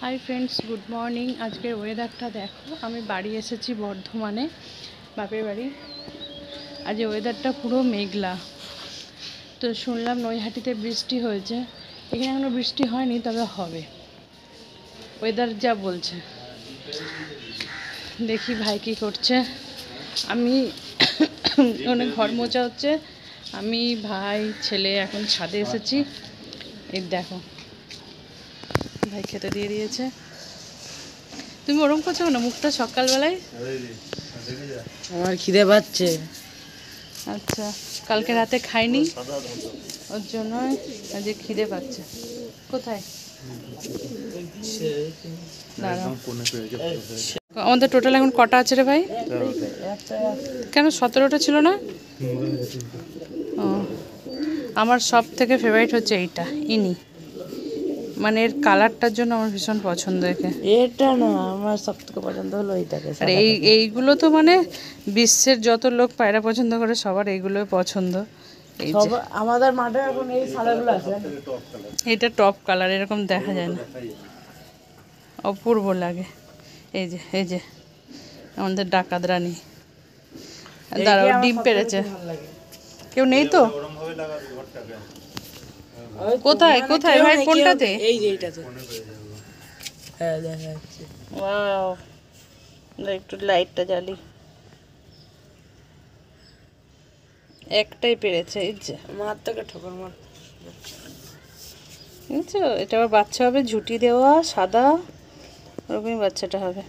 Hi friends good morning. आज के वेदारटा देखो आमी बाड़ी एसेছি बर्धमाने बापेर बाड़ी। आज वेदारटा पुरो मेघला। तो शुनलाम नৈহাটিতে বৃষ্টি হয়েছে। এখানে এখনো বৃষ্টি হয়নি, তবে হবে। ওয়েদার যা বলছে। দেখি ভাই কি করছে। আমি অনেক ঘর মোছা হচ্ছে। আমি ভাই ছেলে এখন ছাদে এসেছি। এই দেখো ভাই খেতে দিয়ে দিয়েছে। তুমি ওরম করছো না মুখটা সকালবেলায়? আমার খিদে পাচ্ছে। আচ্ছা, কালকে রাতে খাইনি, ওর জন্য আজ খিদে পাচ্ছে। কোথায়? আমাদের টোটাল এখন কটা আছে রে ভাই? কেন 17টা ছিল না? ও, আমার সব থেকে ফেভারিট হচ্ছে এইটা, ইনি। মানে এর কালারটার জন্য আমার ভীষণ পছন্দ। একে এটা না, আমার সবথেকে পছন্দ হলো এইটাকে। আর এইগুলো তো মানে বিশ্বের যত লোক পায়রা পছন্দ করে সবার এইগুলোই পছন্দ। এই যে আমাদের মাঠে এখন এই সাদাগুলো আছে। এটা টপ কালার, এরকম দেখা যায় না, অপূর্ব লাগে। এই যে আমাদের ডাকাত রানী। দাঁড়াও, ডিম পেড়েছে। কেউ নেই তো? কোথায় কোথায় ভাই? কোনটাতে? এই যে এইটাতে। হ্যাঁ দেখা যাচ্ছে। ওয়াও, একটু লাইটটা জ্বালি। একটাই পেরেছে। এই যে মার থেকে ঠোকর মার। বুঝছো, এটা আবার বাচ্চা হবে, ঝুটি দেওয়া, সাদা, ওরকমই বাচ্চাটা হবে।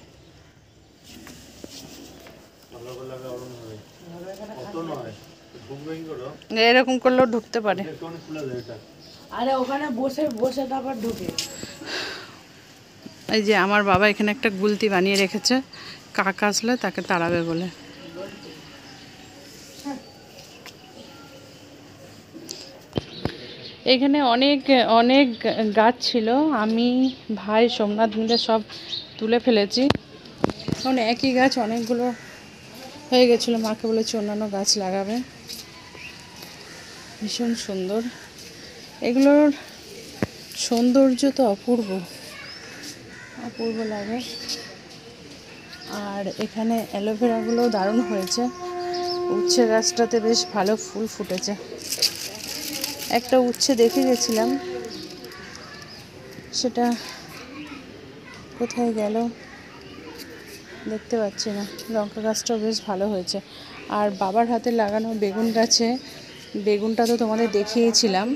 এরকম করলেও ঢুকতে পারে। আরে ওখানে বসে বসে তারপর ঢুকে। এই যে আমার বাবা এখানে একটা গুলতি বানিয়ে রেখেছে, কাক আসলে তাকে তাড়াবে বলে। এখানে অনেক অনেক গাছ ছিল, আমি ভাই সোমনাথ মিলে সব তুলে ফেলেছি। কারণ একই গাছ অনেকগুলো হয়ে গেছিলো, মাকে বলেছি অন্যান্য গাছ লাগাবে। ভীষণ সুন্দর, এগুলোর সৌন্দর্য তো অপূর্ব অপূর্ব লাগে। আর এখানে অ্যালোভেরাগুলোও দারুণ হয়েছে। উচ্ছে গাছটাতে বেশ ভালো ফুল ফুটেছে। একটা উচ্ছে দেখে গেছিলাম, সেটা কোথায় গেল দেখতে পাচ্ছি না। লঙ্কা গাছটাও বেশ ভালো হয়েছে। আর বাবার হাতে লাগানো বেগুন গাছে, বেগুনটা তো তোমাদের দেখিয়েছিলাম।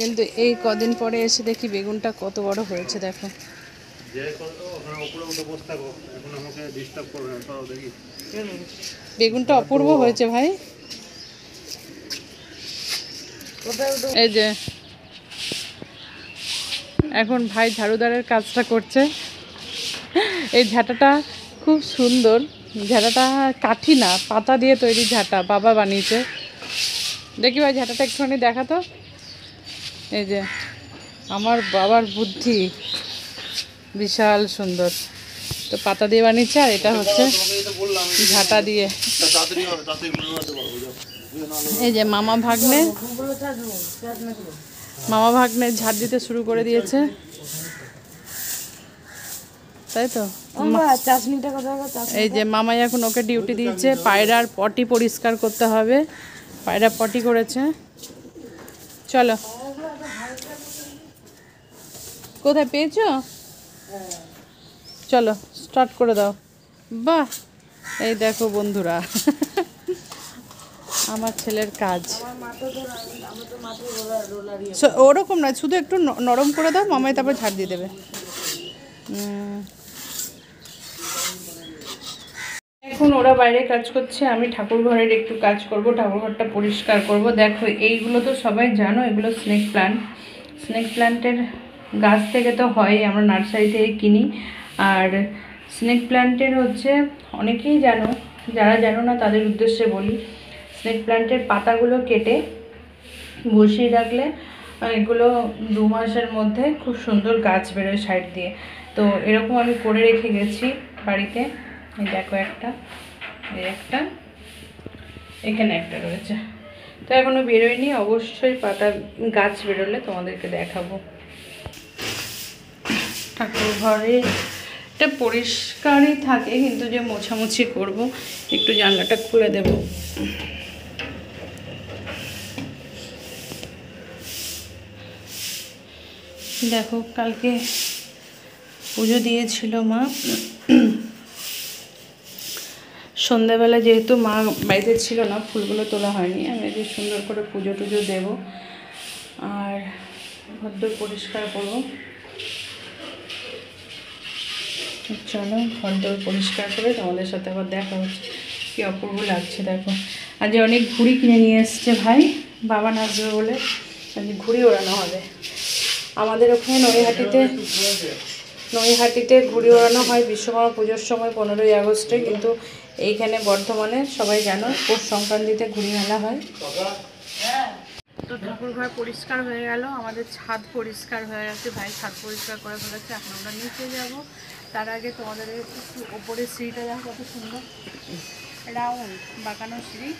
কিন্তু এই কদিন পরে এসে দেখি বেগুনটা কত বড় হয়েছে। দেখো বেগুনটা অপূর্ব হয়েছে ভাই। এই যে এখন ভাই ঝাড়ুদারের কাজটা করছে। এই ঝাঁটাটা খুব সুন্দর। ঝাঁটাটা কাঠি না, পাতা দিয়ে তৈরি ঝাঁটা, বাবা বানিয়েছে। দেখি ভাই ঝাঁটাটা একটুখানি দেখাতো। এই যে আমার বাবার বুদ্ধি, বিশাল সুন্দর। তো পাতা দিয়ে বানিয়েছে, আর এটা হচ্ছে ঝাঁটা দিয়ে। এই যে মামা ভাগ্নে ঝাড় দিতে শুরু করে দিয়েছে, তাই তো। এই যে মামাই এখন ওকে ডিউটি দিয়েছে, পায়রার পটি পরিষ্কার করতে হবে। পায়রা পটি করেছে। চলো, কোথায় পেয়েছো? চলো স্টার্ট করে দাও। বাহ, এই দেখো বন্ধুরা আমার ছেলের কাজ। ওরকম না, শুধু একটু নরম করে দাও, মামাই তারপর ঝাড় দিয়ে দেবে। এখন ওরা বাইরে কাজ করছে, আমি ঠাকুর ঘরের একটু কাজ করব, ঠাকুর ঘরটা পরিষ্কার করব। দেখো এইগুলো তো সবাই জানো, এগুলো স্নেক প্ল্যান্ট। স্নেক প্ল্যান্টের গাছ থেকে তো হয়, আমরা নার্সারি থেকে কিনি। আর স্নেক প্ল্যান্টের হচ্ছে অনেকেই জানো, যারা জানো না তাদের উদ্দেশ্যে বলি। স্নেক প্ল্যান্টের পাতাগুলো কেটে বসিয়ে রাখলে এগুলো 2 মাসের মধ্যে খুব সুন্দর গাছ বেরোয় সাইড দিয়ে। তো এরকম আমি করে রেখে গেছি বাড়িতে। এই দেখো একটা, এই একটা, এখানে একটা রয়েছে। তো এখনও বেরোয়নি, অবশ্যই পাতা গাছ বেরোলে তোমাদেরকে দেখাবো। ঠাকুর ঘরে এটা পরিষ্কারই থাকে, কিন্তু যে মোছামুছি করব, একটু জানলাটা খুলে দেব। দেখো কালকে পুজো দিয়েছিল মা, সন্ধ্যাবেলা যেহেতু মা বাড়িতে ছিল না, ফুলগুলো তোলা হয়নি। আমি যে সুন্দর করে পুজো টুজো দেবো আর ঘরদোর পরিষ্কার করবো। চলো ঘরদোর পরিষ্কার করে তোমাদের সাথে আবার দেখা হচ্ছে। কি অপূর্ব লাগছে দেখো। আজ অনেক ঘুড়ি কিনে নিয়ে এসছে ভাই, বাবা নাচবে বলে আজ ঘুড়ি ওড়ানো হবে। আমাদের ওখানে নৈহাটিতে ঘুড়ি ওড়ানো হয় বিশ্বকর্মা পুজোর সময় 15ই আগস্টে, কিন্তু এইখানে বর্ধমানে সবাই জানো পৌষ সংক্রান্তিতে ঘুড়ি মেলা হয়। তো ঠাকুর ঘর পরিষ্কার হয়ে গেল, আমাদের ছাদ পরিষ্কার হয়ে গেছে, ভাই ছাদ পরিষ্কার করে ফেলেছে। এখন আমরা নিচে যাব, তার আগে তোমাদের একটু ওপরের সিঁড়িটা দেখো কত সুন্দর রাউন্ড বাঁকানো সিঁড়ি।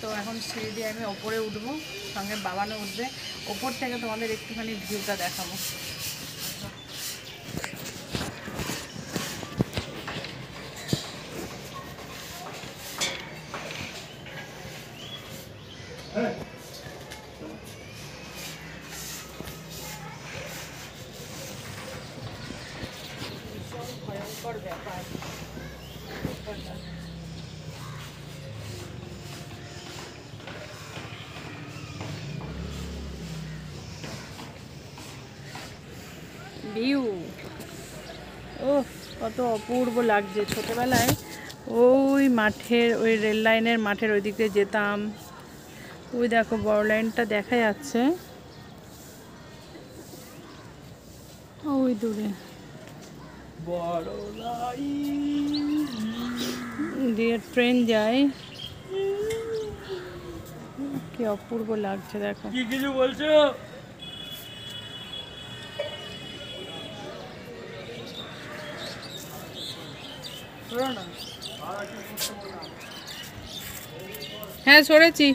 তো এখন সিঁড়ি দিয়ে আমি ওপরে উঠবো, সঙ্গে বাবানও উঠবে। ওপর থেকে তোমাদের একটুখানি ভিউটা দেখাবো। ভয়ঙ্কর ব্যাপার। ভিউ ও কত অপূর্ব লাগছে। ছোটবেলায় ওই মাঠের, ওই রেল লাইনের মাঠের ওই দিকে যেতাম। ওই দেখো বড় লাইনটা দেখা যাচ্ছে ওই দূরে, বড় লাইন দিয়ে ট্রেন যায়। কি অপূর্ব লাগছে দেখো। কি কিছু বলছো? হ্যাঁ সরেছি।